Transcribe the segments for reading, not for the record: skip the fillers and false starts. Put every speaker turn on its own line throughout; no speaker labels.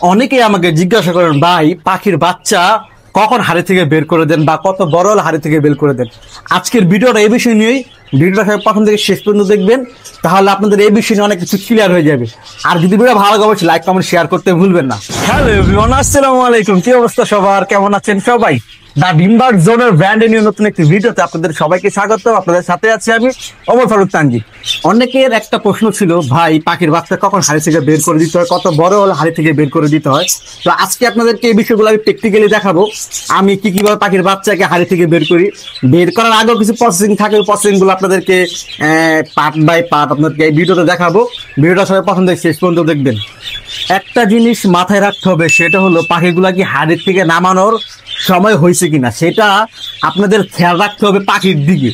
অনেকেই আমাকে জিজ্ঞাসা করেন, ভাই পাখির বাচ্চা কখন হাড়ি থেকে বের করে দেন বা কত বড় হলে হাড়ি থেকে বের করে দেন। আজকের ভিডিওটা এই বিষয় নিয়েই, ভিডিওটা প্রথম থেকে শেষ পর্যন্ত দেখবেন, তাহলে আপনাদের এই বিষয় নিয়ে অনেক কিছু ক্লিয়ার হয়ে যাবে। আর যদি ভিডিও ভালো লাগে অবশ্যই লাইক কমেন্ট শেয়ার করতে ভুলবেন না। হ্যালো এভরিওয়ান, আসসালামু আলাইকুম। কি অবস্থা সবার, কেমন আছেন সবাই? দা ডিমবার্গ জোনের ব্র্যান্ড নিয়ে নতুন একটি ভিডিওতে আপনাদের সবাইকে স্বাগত। আপনাদের সাথে আছি আমি ওমর ফারুক তানজি। অনেকের একটা প্রশ্ন ছিল, ভাই পাখির বাচ্চা কখন হাড়ি থেকে বের করে দিতে হয়, কত বড় হলে হাড়ি থেকে বের করে দিতে হয়। তো আজকে আপনাদেরকে এই বিষয়গুলো আমি প্র্যাকটিক্যালি দেখাবো, আমি কিভাবে পাখির বাচ্চাকে হাড়ি থেকে বের করি। বের করার আগেও কিছু প্রসেসিং থাকে, ওই প্রসেসিং গুলো আপনাদেরকে পার্ট বাই পার্ট আপনাদেরকে এই ভিডিওতে দেখাবো। ভিডিওটা সবাই প্রথম থেকে শেষ পর্যন্ত দেখবেন। একটা জিনিস মাথায় রাখতে হবে, সেটা হলো পাখিগুলা কি হাড়ির থেকে নামানোর সময় হয়েছে কিনা, সেটা আপনাদের খেয়াল রাখতে হবে পাখির দিকে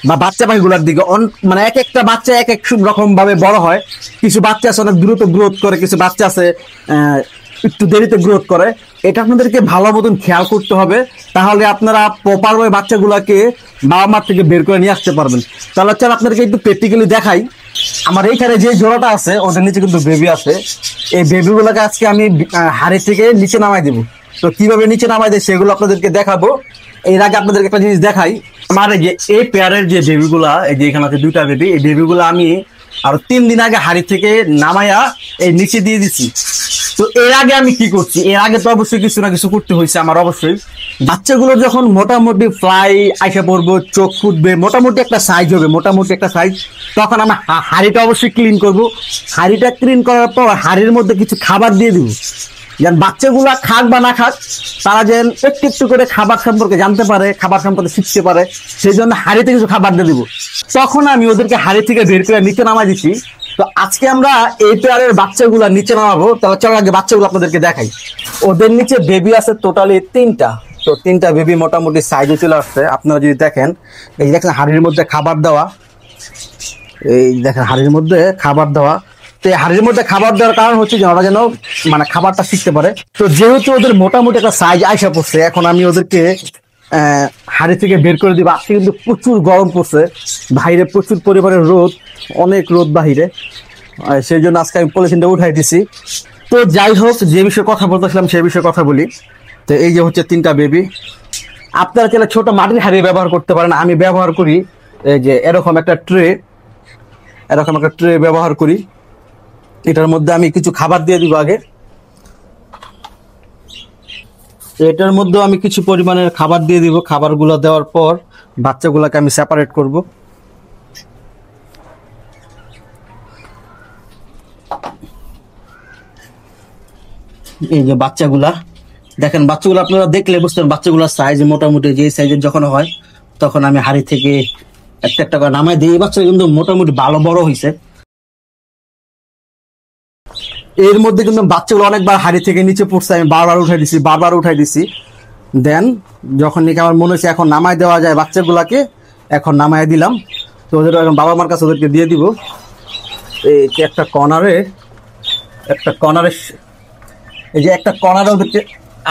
বা বাচ্চা পাখিগুলোর দিকে। মানে এক একটা বাচ্চা এক এক রকম ভাবে বড় হয়। কিছু বাচ্চা আছে অনেক দ্রুত গ্রোথ করে, কিছু বাচ্চা আছে একটু দেরিতে গ্রোথ করে। এটা আপনাদেরকে ভালো মতন খেয়াল করতে হবে, তাহলে আপনারা প্রপার ওয়ে বাচ্চাগুলোকে বাবা মার থেকে বের করে নিয়ে আসতে পারবেন। তাহলে চল আপনাদেরকে একটু প্র্যাকটিক্যালি দেখাই। আমার এইখানে যে জোড়াটা আছে ওদের নিচে কিন্তু বেবি আছে। এই বেবিগুলোকে আজকে আমি হাড়ি থেকে নিচে নামাই দেবো। তো কিভাবে নিচে নামাই দেয় সেগুলো আপনাদেরকে দেখাবো। এর আগে আপনাদেরকে একটা জিনিস দেখাই। আমার এই পেয়ারের যে বেবিগুলা, এই যে এখানে আছে দুইটা বেবি, এই বেবিগুলো আমি আরো 3 দিন আগে হাড়ি থেকে নামাইয়া এই নিচে দিয়ে দিচ্ছি। তো এর আগে আমি কি করছি, এর আগে তো অবশ্যই কিছু না কিছু করতে হয়েছে আমার। অবশ্যই বাচ্চাগুলো যখন মোটামুটি ফ্লাই আইসা পড়বো, চোখ ফুটবে, মোটামুটি একটা সাইজ হবে, মোটামুটি একটা সাইজ, তখন আমি হাড়িটা অবশ্যই ক্লিন করব। হাড়িটা ক্লিন করার পর হাড়ির মধ্যে কিছু খাবার দিয়ে দিব, যেন বাচ্চাগুলা খাক বা না খাক, তারা যেন একটু একটু করে খাবার সম্পর্কে জানতে পারে, খাবার সম্পর্কে শিখতে পারে। সেই জন্য হাড়িতে কিছু খাবার দিয়ে দিব। তখন আমি ওদেরকে হাড়ি থেকে বের করে নিচে নামাই দিচ্ছি। তো আজকে আমরা এই পেয়ারের বাচ্চাগুলা নিচে নামাবো। তাহলে চলো আগে বাচ্চাগুলো আপনাদেরকে দেখাই। ওদের নিচে বেবি আছে টোটালি 3টা। তো 3টা বেবি মোটামুটি সাইজে চলে আসছে। আপনারা যদি দেখেন, এই দেখেন হাড়ির মধ্যে খাবার দেওয়া, এই দেখেন হাড়ির মধ্যে খাবার দেওয়া। তো হাড়ির মধ্যে খাবার দেওয়ার কারণ হচ্ছে যে ওরা যেন মানে খাবারটা শিখতে পারে। তো যেহেতু ওদের মোটামুটি একটা সাইজ আইসা পড়ছে, এখন আমি ওদেরকে হাড়ি থেকে বের করে দিব। আজকে কিন্তু প্রচুর গরম পড়ছে, বাইরে প্রচুর পরিমাণে রোদ, অনেক রোদ বাহিরে। সেই জন্য আজকে আমি পলিথিনটা উঠাই দিছি। তো যাই হোক, যে বিষয়ে কথা বলতেছিলাম সেই বিষয়ে কথা বলি। তো এই যে হচ্ছে 3টা বেবি। আপনারা চাইলে ছোট মাটির হাড়ি ব্যবহার করতে পারেন। আমি ব্যবহার করি এই যে এরকম একটা ট্রে, এরকম একটা ট্রে ব্যবহার করি। এটার মধ্যে আমি কিছু খাবার দিয়ে দিব আগে। এটার মধ্যে আমি কিছু পরিমাণের খাবার দিয়ে দিব। খাবারগুলো দেওয়ার পর বাচ্চাগুলোকে আমি সেপারেট করব। এই যে বাচ্চাগুলা দেখেন, বাচ্চাগুলো আপনারা দেখলে বুঝতেন বাচ্চাগুলোর সাইজ মোটামুটি যে সাইজের যখন হয়, তখন আমি হাড়ি থেকে একটা একটা করে নামাই দিই। এই বাচ্চা কিন্তু মোটামুটি ভালো বড় হয়েছে। এর মধ্যে কিন্তু বাচ্চাগুলো অনেকবার হাড়ি থেকে নিচে পড়ছে, আমি বারবার উঠাই দিছি। দেন যখন নাকি আমার মনে হচ্ছে এখন নামাই দেওয়া যায় বাচ্চাগুলাকে, এখন নামাই দিলাম। তো ওদের এখন বাবা মার কাছে ওদেরকে দিয়ে দিব। এই একটা কর্নারে এই যে একটা কর্নারে ওদেরকে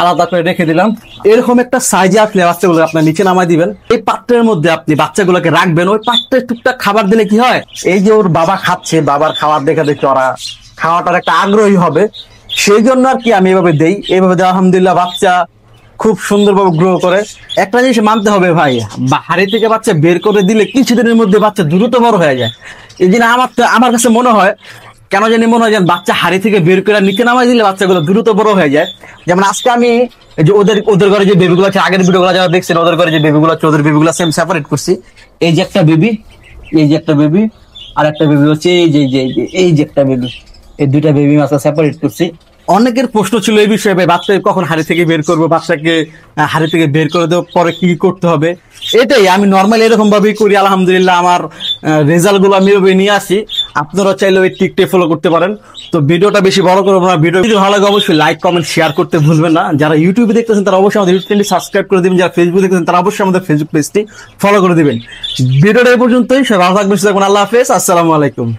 আলাদা করে রেখে দিলাম। এরকম একটা সাইজে আসলে বাচ্চাগুলো আপনার নিচে নামাই দিবেন। এই পাত্রের মধ্যে আপনি বাচ্চাগুলোকে রাখবেন। ওই পাত্রে টুকটাক খাবার দিলে কি হয়, এই যে ওর বাবা খাচ্ছে, বাবার খাবার দেখে দেখে ওরা খাওয়াটার একটা আগ্রহী হবে। সেই জন্য আর কি আমি এভাবে দেই। এইভাবে দেওয়া আলহামদুলিল্লাহ বাচ্চা খুব সুন্দরভাবে গ্রো করে। একটা জিনিস মানতে হবে ভাই, হাড়ি থেকে বাচ্চা বের করে দিলে কিছুদিনের মধ্যে বাচ্চা দ্রুত বড় হয়ে যায়। এই জন্য আমার কাছে মনে হয়, কেন জানি মনে হয় যেন বাচ্চা হাড়ি থেকে বের করে নিচে নামাই দিলে বাচ্চাগুলো দ্রুত বড় হয়ে যায়। যেমন আজকে আমি যে ওদের ঘরে যে বেবিগুলো আছে, আগের ভিডিওগুলো যারা দেখছেন, ওদের ঘরে যে বেবিগুলো আছে, ওদের বেবিগুলো সেম সেপারেট করছি। এই যে একটা বেবি, এই যে একটা বেবি, আর একটা বেবি হচ্ছে এই যে একটা বেবি। এই 2টা বেবি মাছটা সেপারেট করছি। অনেকের প্রশ্ন ছিল এই বিষয়ে, বাচ্চাকে কখন হাড়ি থেকে বের করবো, বাচ্চাকে হাড়ি থেকে বের করে দেওয়ার পরে কি করতে হবে। এটাই আমি নর্মালি এরকম ভাবেই করি। আলহামদুলিল্লাহ আমার রেজাল্ট গুলো আমি নিয়ে আসি। আপনারা চাইলে ওই টিকটে ফলো করতে পারেন। তো ভিডিওটা বেশি বড় করবো না। ভিডিও যদি ভালো লাগে অবশ্যই লাইক কমেন্ট শেয়ার করতে ভুলবেন না। যারা ইউটিউবে দেখতেছেন তারা অবশ্যই আমাদের ইউটিউব চ্যানেলটি সাবস্ক্রাইব করে দিবেন। যারা ফেসবুক দেখতেছেন তারা অবশ্যই আমাদের ফেসবুক পেজটি ফলো করে দিবেন। ভিডিওটা এই পর্যন্তই। সবাই ভালো থাকবেন, সুস্থ থাকবেন। আল্লাহ হাফেজ, আসসালামু আলাইকুম।